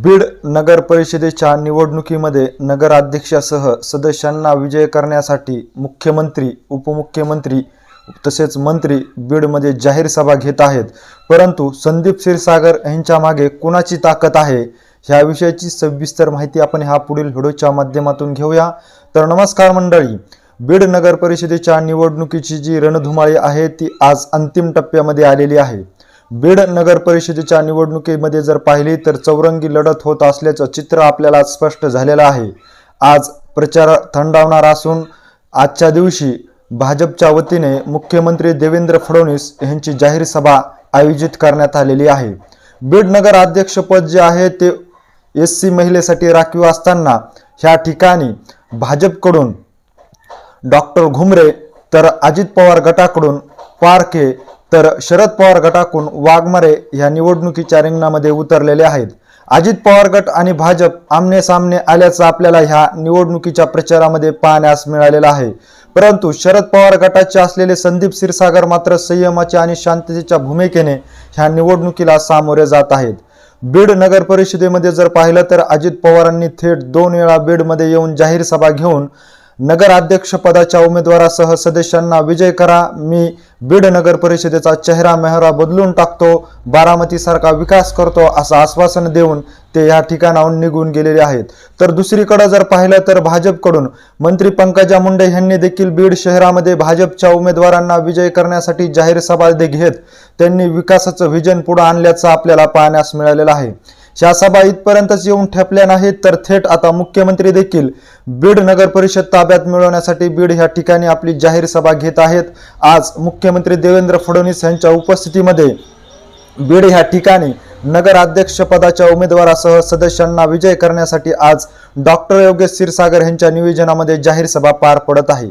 बीड नगर परिषदेच्या निवडणुकीमध्ये नगराध्यक्षासह सदस्यांना विजय करण्यासाठी मुख्यमंत्री, उपमुख्यमंत्री तसेच मंत्री बीडमध्ये जाहीर सभा घेत आहेत। परंतु संदीप क्षीरसागर यांच्या मागे कोणाची ताकद आहे ह्या विषयाची सविस्तर माहिती आपण ह्या पुढील व्हिडिओच्या माध्यमातून घेऊया। तर नमस्कार मंडळी, बीड नगर परिषदेच्या निवडणुकीची जी रणधुमाळी आहे ती आज अंतिम टप्प्यामध्ये आलेली आहे। बीड नगर परिषदेच्या निवडणुकीमध्ये जर पाहिली तर चौरंगी लढत होत असल्याचं चित्र आपल्याला स्पष्ट झालेलं आहे। आज प्रचार थंडावणार असून आजच्या दिवशी भाजपच्या वतीने मुख्यमंत्री देवेंद्र फडणवीस यांची जाहीर सभा आयोजित करण्यात आलेली आहे। बीड नगर अध्यक्षपद जे आहे ते एससी महिलेसाठी राखीव असताना ह्या ठिकाणी भाजपकडून डॉक्टर घुमरे तर अजित पवार गटाकडून पारखे तर शरद पवार गटाकडून वाघमारे ह्या निवडणुकीच्या रिंगणामध्ये उतरलेले आहेत। अजित पवार गट आणि भाजप आमने सामने आल्याचं आपल्याला ह्या निवडणुकीच्या प्रचारामध्ये पाहण्यास मिळालेलं आहे। परंतु शरद पवार गटाचे असलेले संदीप क्षीरसागर मात्र संयमाच्या आणि शांततेच्या भूमिकेने ह्या निवडणुकीला सामोरे जात आहेत। बीड नगर परिषदेमध्ये जर पाहिलं तर अजित पवारांनी थेट 2 वेळा बीडमध्ये येऊन जाहीर सभा घेऊन नगराध्यक्ष पदाच्या उमेदवारासह सदस्यांना विजय करा, मी बीड नगर परिषदेचा चेहरा मेहरा बदलून टाकतो, बारामती सारखा विकास करतो असं आश्वासन देऊन ते या ठिकाणाहून निघून गेलेले आहेत। तर दुसरीकडे जर पाहिलं तर भाजपकडून मंत्री पंकजा मुंडे यांनी देखील बीड शहरामध्ये भाजपच्या उमेदवारांना विजय करण्यासाठी जाहीर सभा घेत त्यांनी विकासाचं व्हिजन पुढे आणल्याचं आपल्याला पाहण्यास मिळालेलं आहे। ह्या सभा इथपर्यंतच येऊन ठेपल्या नाहीत तर थेट आता मुख्यमंत्री देखील बीड नगर परिषद ताब्यात मिळवण्यासाठी बीड ह्या ठिकाणी आपली जाहीर सभा घेत आहेत। आज मुख्यमंत्री देवेंद्र फडणवीस यांच्या उपस्थितीमध्ये बीड ह्या ठिकाणी नगराध्यक्ष पदाच्या उमेदवारासह सदस्यांना विजय करण्यासाठी आज डॉक्टर योगेश क्षीरसागर यांच्या नियोजनामध्ये जाहीर सभा पार पडत आहे।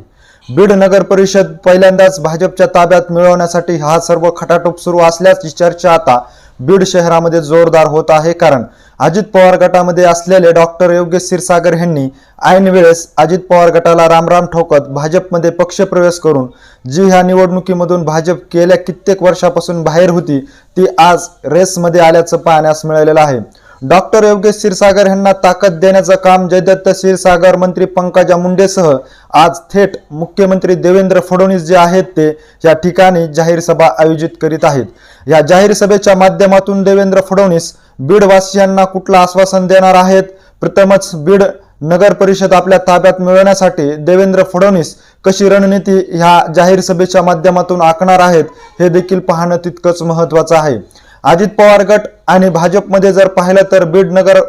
बीड नगर परिषद पहिल्यांदाच भाजपच्या ताब्यात मिळवण्यासाठी हा सर्व खटाटोप सुरू असल्याची चर्चा आता बीड शहरामध्ये जोरदार होत आहे। कारण अजित पवार गटामध्ये असलेले डॉक्टर योगेश क्षीरसागर यांनी ऐन वेळेस अजित पवार गटाला रामराम ठोकत भाजपमध्ये पक्षप्रवेश करून जी ह्या निवडणुकीमधून भाजप गेल्या कित्येक वर्षापासून बाहेर होती ती आज रेसमध्ये आल्याचं पाहण्यास मिळालेलं आहे। डॉक्टर योगेश क्षीरसागर यांना ताकद देण्याचं काम जयदत्त क्षीरसागर, मंत्री पंकजा मुंडेसह आज थेट मुख्यमंत्री देवेंद्र फडणवीस जे आहेत ते या ठिकाणी जाहीर सभा आयोजित करीत आहेत। या जाहीर सभेच्या माध्यमातून देवेंद्र फडणवीस बीडवासियांना कुठलं आश्वासन देणार आहेत, प्रथमच बीड नगर परिषद आपल्या ताब्यात मिळवण्यासाठी देवेंद्र फडणवीस कशी रणनीती ह्या जाहीर सभेच्या माध्यमातून आखणार आहेत हे देखील पाहणं तितकंच महत्त्वाचं आहे। अजित पवार गट आणि भाजपमध्ये जर पाहिलं तर बीड नगर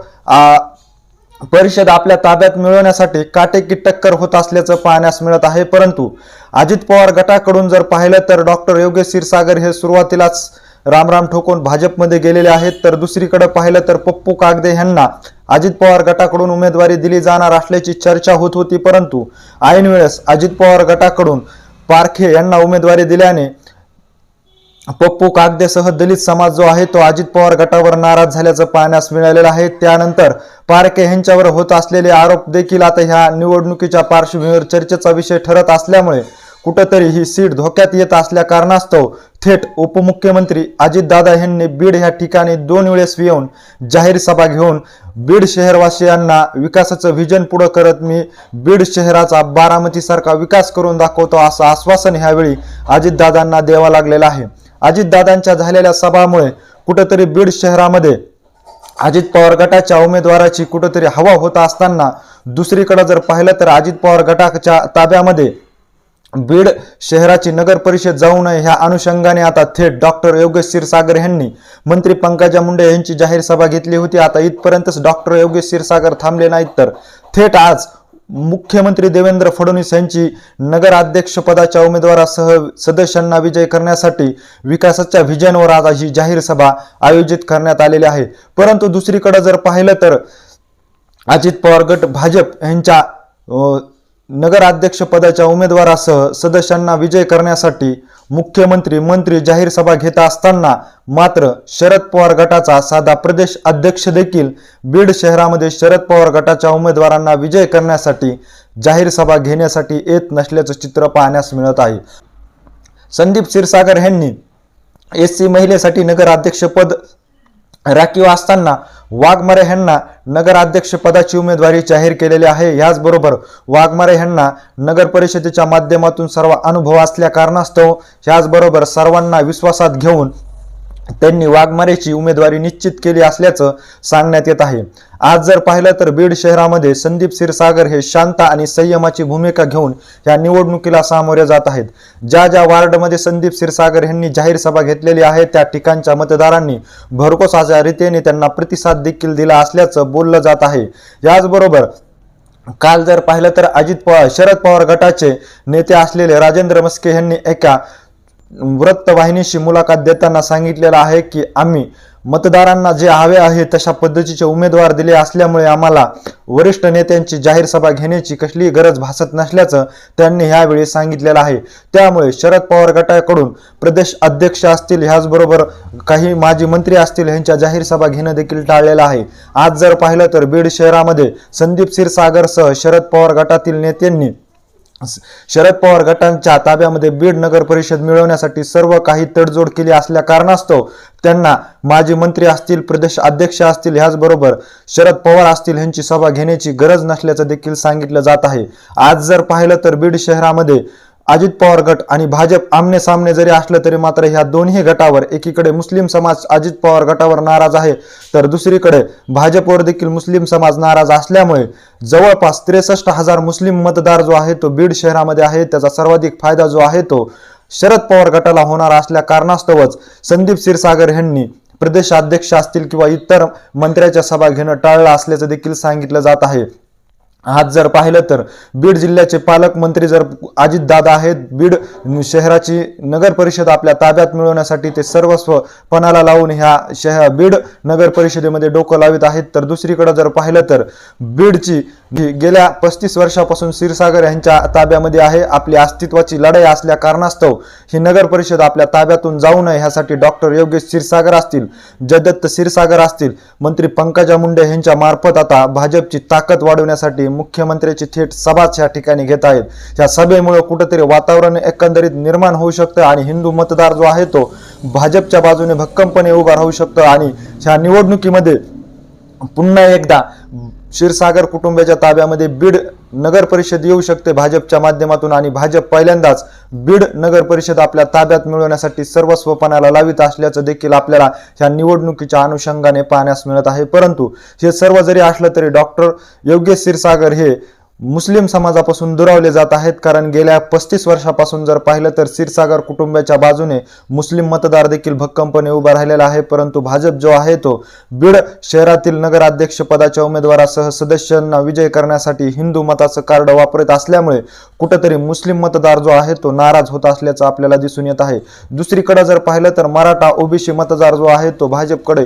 परिषद आपल्या ताब्यात मिळवण्यासाठी काटेकी टक्कर होत असल्याचं पाहण्यास मिळत आहे। परंतु अजित पवार गटाकडून जर पाहिलं तर डॉक्टर योगेश क्षीरसागर हे सुरुवातीलाच रामराम ठोकून भाजपमध्ये गेलेले आहेत। तर दुसरीकडे पाहिलं तर पप्पू कागदे यांना अजित पवार गटाकडून उमेदवारी दिली जाणार असल्याची चर्चा होत होती। परंतु ऐन वेळेस अजित पवार गटाकडून पारखे यांना उमेदवारी दिल्याने पप्पू कागदेसह दलित समाज जो आहे तो अजित पवार गटावर नाराज झाल्याचं पाहण्यास मिळालेलं आहे। त्यानंतर पारखे यांच्यावर होत असलेले आरोप देखील आता ह्या निवडणुकीच्या पार्श्वभूमीवर चर्चेचा विषय ठरत असल्यामुळे कुठेतरी ही सीट धोक्यात येत असल्या कारणास्तव थेट उपमुख्यमंत्री अजितदादा यांनी बीड ह्या ठिकाणी 2 वेळेस येऊन जाहीर सभा घेऊन बीड शहरवासियांना विकासाचं व्हिजन पुढे करत मी बीड शहराचा बारामती सारखा विकास करून दाखवतो असं आश्वासन ह्यावेळी अजितदादांना द्यावं लागलेलं आहे। अजितदादांच्या झालेल्या सभामुळे कुठेतरी बीड शहरामध्ये अजित पवार गटाच्या उमेदवाराची कुठेतरी हवा होत असताना दुसरीकडे जर पाहिलं तर अजित पवार गटाच्या ताब्यामध्ये बीड शहराची नगर परिषद जाऊ नये ह्या अनुषंगाने आता थेट डॉक्टर योगेश क्षीरसागर यांनी मंत्री पंकजा मुंडे यांची जाहीर सभा घेतली होती। आता इथपर्यंतच डॉक्टर योगेश क्षीरसागर थांबले नाहीत तर थेट आज मुख्यमंत्री देवेंद्र फडणवीस यांची नगराध्यक्ष पदाच्या उमेदवारासह सदस्यांना विजय करण्यासाठी विकासाच्या व्हिजनवर आज ही जाहीर सभा आयोजित करण्यात आलेली आहे। परंतु दुसरीकडे जर पाहिलं तर अजित पवार गट भाजप यांच्या नगराध्यक्ष पदाच्या उमेदवारासह सदस्यांना विजय करण्यासाठी मुख्यमंत्री मंत्री जाहीर सभा घेत असताना मात्र शरद पवार गटाचा साधा प्रदेश अध्यक्ष देखील बीड शहरामध्ये शरद पवार गटाच्या उमेदवारांना विजय करण्यासाठी जाहीर सभा घेण्यासाठी येत नसल्याचं चित्र पाहण्यास मिळत आहे। संदीप क्षीरसागर यांनी एससी महिलेसाठी नगराध्यक्ष पद राखीव असताना वाघमारे यांना नगराध्यक्ष पदाची उमेदवारी जाहीर केलेली आहे। याचबरोबर वाघमारे यांना नगर परिषदेच्या माध्यमातून सर्व अनुभव असल्या कारणास्तव याचबरोबर सर्वांना विश्वासात घेऊन त्यांनी वाघमारेची उमेदवारी निश्चित केली असल्याचं सांगण्यात येत आहे। आज जर पाहिलं तर बीड शहरामध्ये संदीप क्षीरसागर हे शांत आणि संयमाची भूमिका घेऊन या निवडणुकीला सामोरे जात आहेत। ज्या ज्या वार्डमध्ये संदीप क्षीरसागर यांनी जाहीर सभा घेतलेली आहे त्या ठिकाणच्या मतदारांनी भरघोस अशा रीतीने त्यांना प्रतिसाद देखील दिला असल्याचं बोललं जात आहे। याचबरोबर काल जर पाहिलं तर शरद पवार गटाचे नेते असलेले राजेंद्र मस्के यांनी एका वृत्तवाहिनीशी मुलाखत देताना सांगितलेलं आहे की आम्ही मतदारांना जे हवे आहे तशा पद्धतीचे उमेदवार दिले असल्यामुळे आम्हाला वरिष्ठ नेत्यांची जाहीर सभा घेण्याची कसलीही गरज भासत नसल्याचं त्यांनी यावेळी सांगितलेलं आहे। त्यामुळे शरद पवार गटाकडून प्रदेश अध्यक्ष असतील ह्याचबरोबर काही माजी मंत्री असतील यांच्या जाहीर सभा घेणं देखील टाळलेलं आहे। आज जर पाहिलं तर बीड शहरामध्ये संदीप क्षीरसागरसह शरद पवार गटातील नेत्यांनी शरद पवार गटांच्या ताब्यामध्ये बीड नगर परिषद मिळवण्यासाठी सर्व काही तडजोड केली असल्या कारणास्तव त्यांना माजी मंत्री असतील प्रदेश अध्यक्ष असतील ह्याचबरोबर शरद पवार असतील यांची सभा घेण्याची गरज नसल्याचं देखील सांगितलं जात आहे। आज जर पाहिलं तर बीड शहरामध्ये अजित पवार गट आणि भाजप आमने सामने जरी असलं तरी मात्र ह्या दोन्ही गटावर एकीकडे मुस्लिम समाज अजित पवार गटावर नाराज आहे तर दुसरीकडे भाजपवर देखील मुस्लिम समाज नाराज असल्यामुळे जवळपास 63,000 मुस्लिम मतदार जो आहे तो बीड शहरामध्ये आहे। त्याचा सर्वाधिक फायदा जो आहे तो शरद पवार गटाला होणार असल्या कारणास्तवच संदीप क्षीरसागर यांनी प्रदेश अध्यक्ष असतील किंवा इतर मंत्र्याच्या सभा घेणं टाळलं असल्याचं देखील सांगितलं जात आहे। आज जर पाहिलं तर बीड जिल्ह्याचे पालकमंत्री जर अजित दादा आहेत, बीड शहराची नगर परिषद आपल्या ताब्यात मिळवण्यासाठी ते सर्वस्व पणाला लावून ह्या बीड नगर परिषदेमध्ये डोकं लावित आहेत। तर दुसरीकडे जर पाहिलं तर बीडची गेल्या 35 वर्षापासून क्षीरसागर यांच्या ताब्यामध्ये आहे। आपली अस्तित्वाची लढाई असल्या कारणास्तव ही नगर परिषद आपल्या ताब्यातून जाऊ नये ह्यासाठी डॉक्टर योगेश क्षीरसागर असतील, जयदत्त क्षीरसागर असतील, मंत्री पंकजा मुंडे यांच्या मार्फत आता भाजपची ताकद वाढवण्यासाठी मुख्यमंत्र्याची थेट सभाच या ठिकाणी घेत आहेत। या सभेमुळे कुठेतरी वातावरण एकंदरीत निर्माण होऊ शकतं आणि हिंदू मतदार जो आहे तो भाजपच्या बाजूने भक्कमपणे उभा राहू शकतो आणि या निवडणुकीमध्ये पुन्हा एकदा क्षीरसागर कुटुंबाच्या ताब्यामध्ये बीड नगर परिषद येऊ शकते भाजपच्या माध्यमातून आणि भाजप पहिल्यांदाच बीड नगर परिषद आपल्या ताब्यात मिळवण्यासाठी सर्वस्व पणाला लावित असल्याचं देखील आपल्याला ह्या निवडणुकीच्या अनुषंगाने पाहण्यास मिळत आहे। परंतु हे सर्व जरी असलं तरी डॉक्टर योगेश क्षीरसागर हे मुस्लिम समाजापासून दुरावले जात आहेत, कारण गेल्या 35 वर्षापासून जर पाहिलं तर क्षीरसागर कुटुंबाच्या बाजूने मुस्लिम मतदार देखील भक्कमपणे उभा राहिलेला आहे। परंतु भाजप जो आहे तो बीड शहरातील नगराध्यक्ष पदाच्या उमेदवारासह सदस्यांना विजय करण्यासाठी हिंदू मताचं कार्ड वापरत असल्यामुळे कुठेतरी मुस्लिम मतदार जो आहे तो नाराज होत असल्याचं आपल्याला दिसून येत आहे। दुसरीकडे जर पाहिलं तर मराठा ओबीसी मतदार जो आहे तो भाजपकडे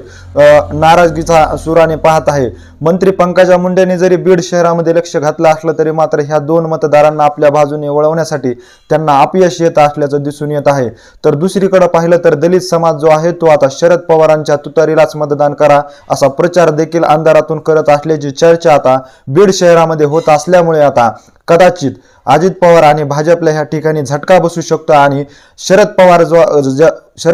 नाराजगीचा सुराने पाहत आहे। मंत्री पंकजा मुंडेंनी जरी बीड शहरामध्ये लक्ष घातलं असलं तरी मात्र ह्या दोन मतदारांना आपल्या बाजूने वळवण्यासाठी त्यांना अपयश येत असल्याचं दिसून येत आहे। तर दुसरीकडे पाहिलं तर दलित समाज जो आहे तो आता शरद पवारांच्या तुतारीलाच मतदान करा असा प्रचार देखील अंधारातून करत असल्याची चर्चा आता बीड शहरामध्ये होत असल्यामुळे आता कदाचित अजित पवार आणि भाजपला ह्या ठिकाणी झटका बसू शकतो आणि शरद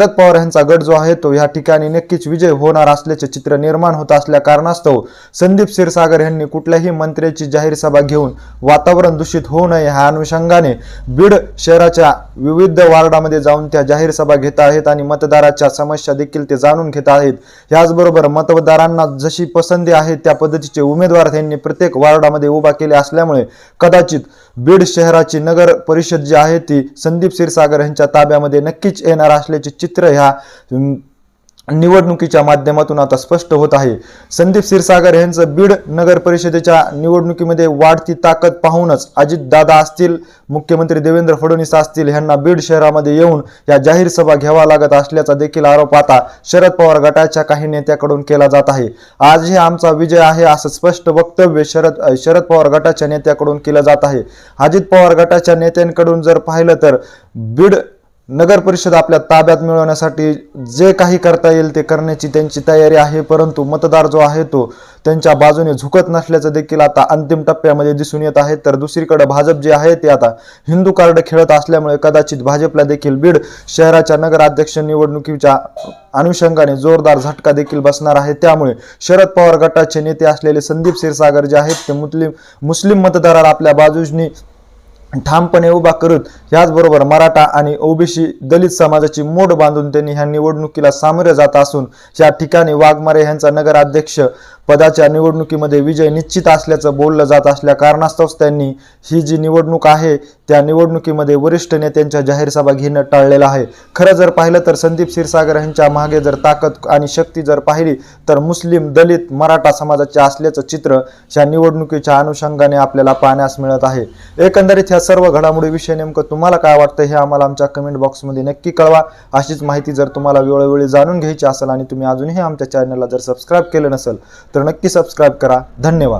पवार यांचा गट जो आहे तो ह्या ठिकाणी नक्कीच विजय होणार असल्याचे चित्र निर्माण होत असल्या कारणास्तव संदीप क्षीरसागर यांनी कुठल्याही मंत्र्याची जाहीर सभा घेऊन वातावरण दूषित होऊ नये ह्या अनुषंगाने बीड शहराच्या विविध वार्डामध्ये जाऊन त्या जाहीर सभा घेत आहेत आणि मतदाराच्या समस्या देखील ते जाणून घेत आहेत। याचबरोबर मतदारांना जशी पसंती आहे त्या पद्धतीचे उमेदवार त्यांनी प्रत्येक वार्डामध्ये उभा केले असल्यामुळे कदाचित बीड शहराची नगर परिषद जी आहे ती संदीप क्षीरसागर यांच्या ताब्यामध्ये नक्कीच येणार असल्याचे चित्र ह्या निवडणुकीच्या माध्यमातून आता स्पष्ट होत आहे। संदीप क्षीरसागर यांचं बीड नगर परिषदेच्या निवडणुकीमध्ये वाढती ताकद पाहूनच अजित दादा असतील, मुख्यमंत्री देवेंद्र फडणवीस असतील यांना बीड शहरामध्ये येऊन या जाहीर सभा घ्यावा लागत असल्याचा देखील आरोप आता शरद पवार गटाच्या काही नेत्याकडून केला जात आहे। आजही आमचा विजय आहे असं स्पष्ट वक्तव्य शरद पवार गटाच्या नेत्याकडून केलं जात आहे। अजित पवार गटाच्या नेत्यांकडून जर पाहिलं तर बीड नगर परिषद आपल्या ताब्यात मिळवण्यासाठी जे काही करता येईल ते करण्याची त्यांची तयारी आहे, परंतु मतदार जो आहे तो त्यांच्या बाजूने झुकत नसल्याचं देखील आता अंतिम टप्प्यामध्ये दिसून येत आहे। तर दुसरीकडे भाजप जे आहे ते आता हिंदू कार्ड खेळत असल्यामुळे कदाचित भाजपला देखील बीड शहराच्या नगराध्यक्ष निवडणुकीच्या अनुषंगाने जोरदार झटका देखील बसणार आहे। त्यामुळे शरद पवार गटाचे नेते असलेले संदीप क्षीरसागर जे आहेत ते मुस्लिम मतदाराला आपल्या बाजूने ठामपणे उभा करत याचबरोबर मराठा आणि ओबीसी दलित समाजाची मोड बांधून त्यांनी ह्या निवडणुकीला सामोरे जात असून या ठिकाणी वाघमारे यांचा नगराध्यक्ष पदाच्या निवडणुकीमध्ये विजय निश्चित असल्याचं बोललं जात असल्या कारणास्तव त्यांनी ही जी निवडणूक आहे त्या निवडणुकीमध्ये वरिष्ठ नेत्यांच्या जाहीर सभा घेणं टाळलेलं आहे। खरं जर पाहिलं तर संदीप क्षीरसागर यांच्या मागे जर ताकद आणि शक्ती जर पाहिली तर मुस्लिम दलित मराठा समाजाचे असल्याचं चित्र या निवडणुकीच्या अनुषंगाने आपल्याला पाहण्यास मिळत आहे। एकंदरीत ह्या सर्व घडामोडीविषयी नेमकं तुम्हाला काय वाटतं हे आम्हाला आमच्या कमेंट बॉक्समध्ये नक्की कळवा। अशीच माहिती जर तुम्हाला वेळोवेळी जाणून घ्यायची असेल आणि तुम्ही अजूनही आमच्या चॅनलला जर सबस्क्राईब केलं नसेल तर नक्की सबस्क्राईब करा। धन्यवाद।